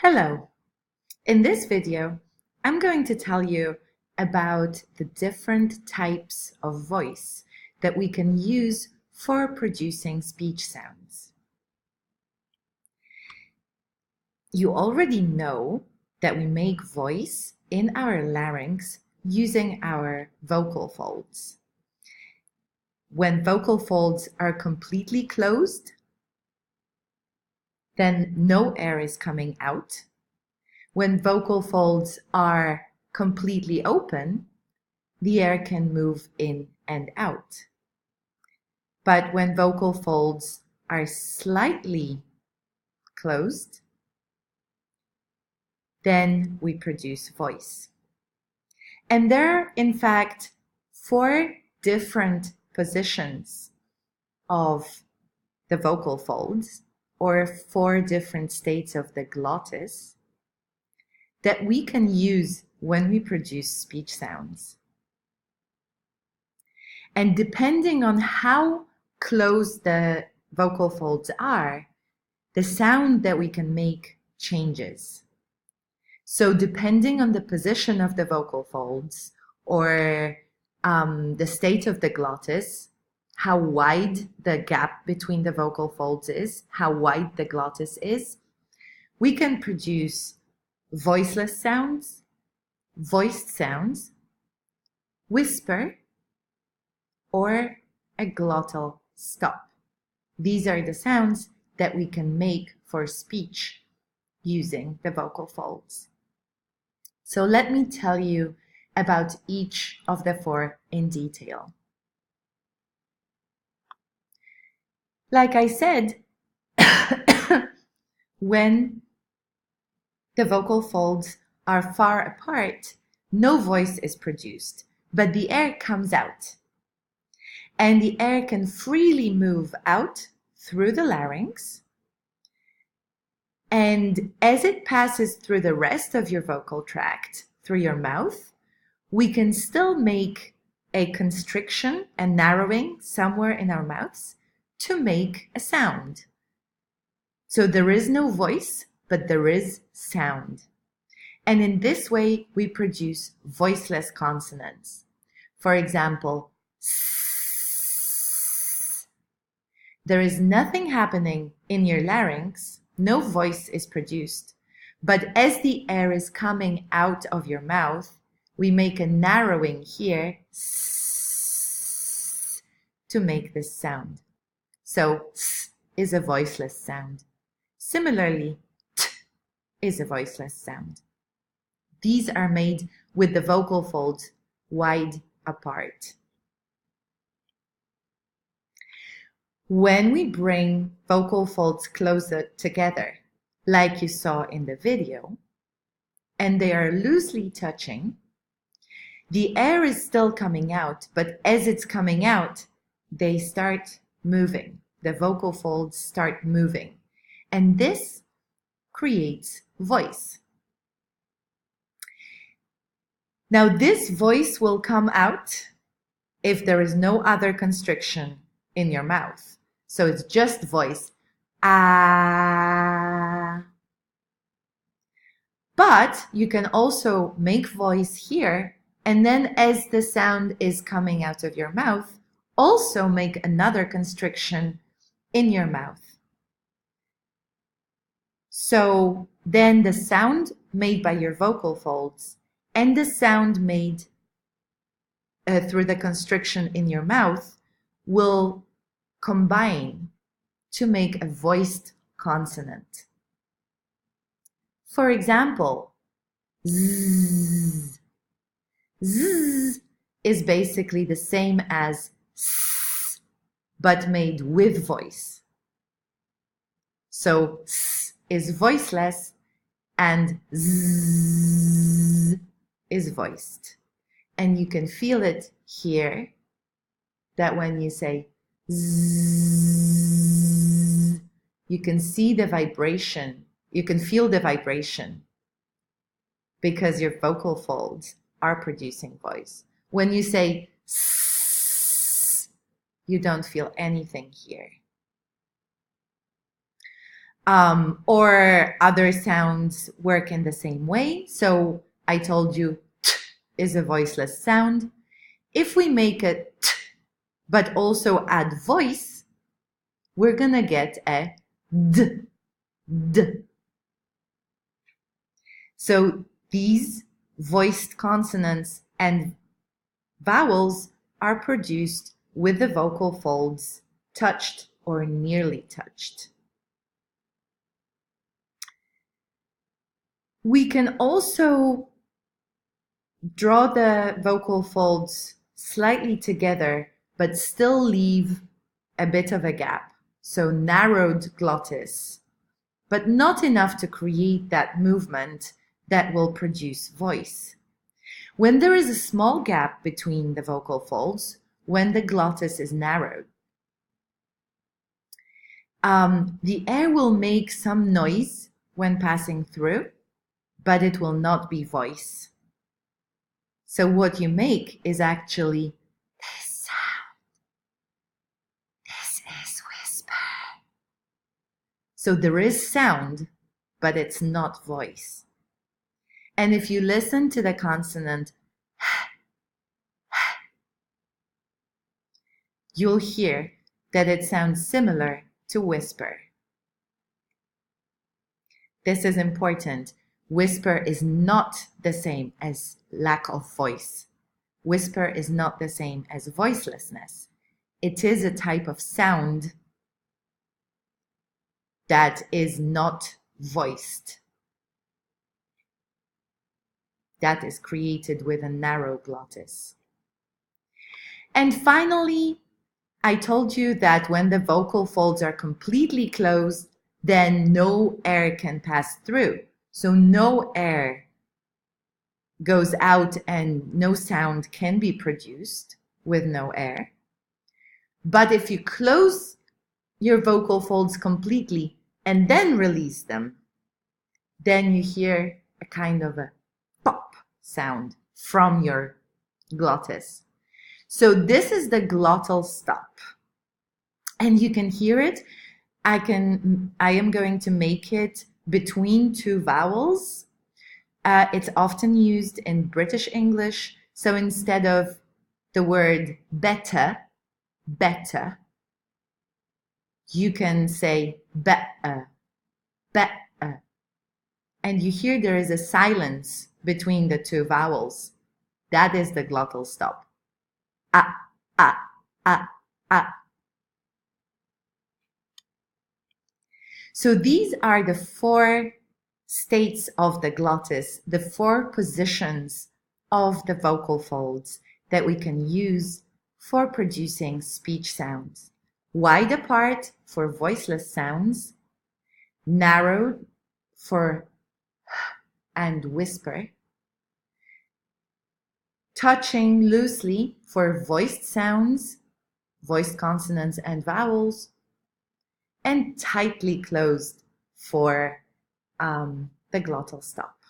Hello. In this video, I'm going to tell you about the different types of voice that we can use for producing speech sounds. You already know that we make voice in our larynx using our vocal folds. When vocal folds are completely closed, then no air is coming out. When vocal folds are completely open, the air can move in and out. But when vocal folds are slightly closed, then we produce voice. And there are, in fact, 4 different positions of the vocal folds, or 4 different states of the glottis, that we can use when we produce speech sounds. And depending on how close the vocal folds are, the sound that we can make changes. So depending on the position of the vocal folds or the state of the glottis, how wide the gap between the vocal folds is, how wide the glottis is, we can produce voiceless sounds, voiced sounds, whisper, or a glottal stop. These are the sounds that we can make for speech using the vocal folds. So let me tell you about each of the 4 in detail. Like I said, when the vocal folds are far apart, no voice is produced, but the air comes out. And the air can freely move out through the larynx. And as it passes through the rest of your vocal tract, through your mouth, we can still make a constriction and narrowing somewhere in our mouths to make a sound. So there is no voice, but there is sound. And in this way, we produce voiceless consonants. For example, s. There is nothing happening in your larynx, no voice is produced. But as the air is coming out of your mouth, we make a narrowing here s, to make this sound. So s is a voiceless sound. Similarly, t is a voiceless sound. These are made with the vocal folds wide apart. When we bring vocal folds closer together, like you saw in the video, and they are loosely touching, the air is still coming out, but as it's coming out, they start moving. The vocal folds start moving, and this creates voice. Now, this voice will come out if there is no other constriction in your mouth. So it's just voice. Ah. But you can also make voice here, and then as the sound is coming out of your mouth, also make another constriction in your mouth. So then the sound made by your vocal folds and the sound made through the constriction in your mouth will combine to make a voiced consonant. For example, z. Z is basically the same as s, but made with voice. So s is voiceless and z is voiced. And you can feel it here, that when you say z, you can see the vibration, you can feel the vibration because your vocal folds are producing voice. When you say s, you don't feel anything here. Or other sounds work in the same way. So I told you t is a voiceless sound. If we make a t, but also add voice, we're gonna get a d, d. So these voiced consonants and vowels are produced with the vocal folds touched or nearly touched. We can also draw the vocal folds slightly together, but still leave a bit of a gap. So narrowed glottis, but not enough to create that movement that will produce voice. When there is a small gap between the vocal folds, when the glottis is narrowed, the air will make some noise when passing through, but it will not be voice. So what you make is actually this sound. This is whisper. So there is sound, but it's not voice. And if you listen to the consonant, you'll hear that it sounds similar to whisper. This is important. Whisper is not the same as lack of voice. Whisper is not the same as voicelessness. It is a type of sound that is not voiced, that is created with a narrow glottis. And finally, I told you that when the vocal folds are completely closed, then no air can pass through. So no air goes out and no sound can be produced with no air. But if you close your vocal folds completely and then release them, then you hear a kind of a pop sound from your glottis. So this is the glottal stop. And you can hear it. I am going to make it between two vowels. It's often used in British English. So instead of the word better, better, you can say better, better. And you hear there is a silence between the two vowels. That is the glottal stop. Ah, ah, ah, ah. So these are the four states of the glottis, the four positions of the vocal folds that we can use for producing speech sounds. Wide apart for voiceless sounds, narrowed for and whisper, touching loosely for voiced sounds, voiced consonants and vowels, and tightly closed for the glottal stop.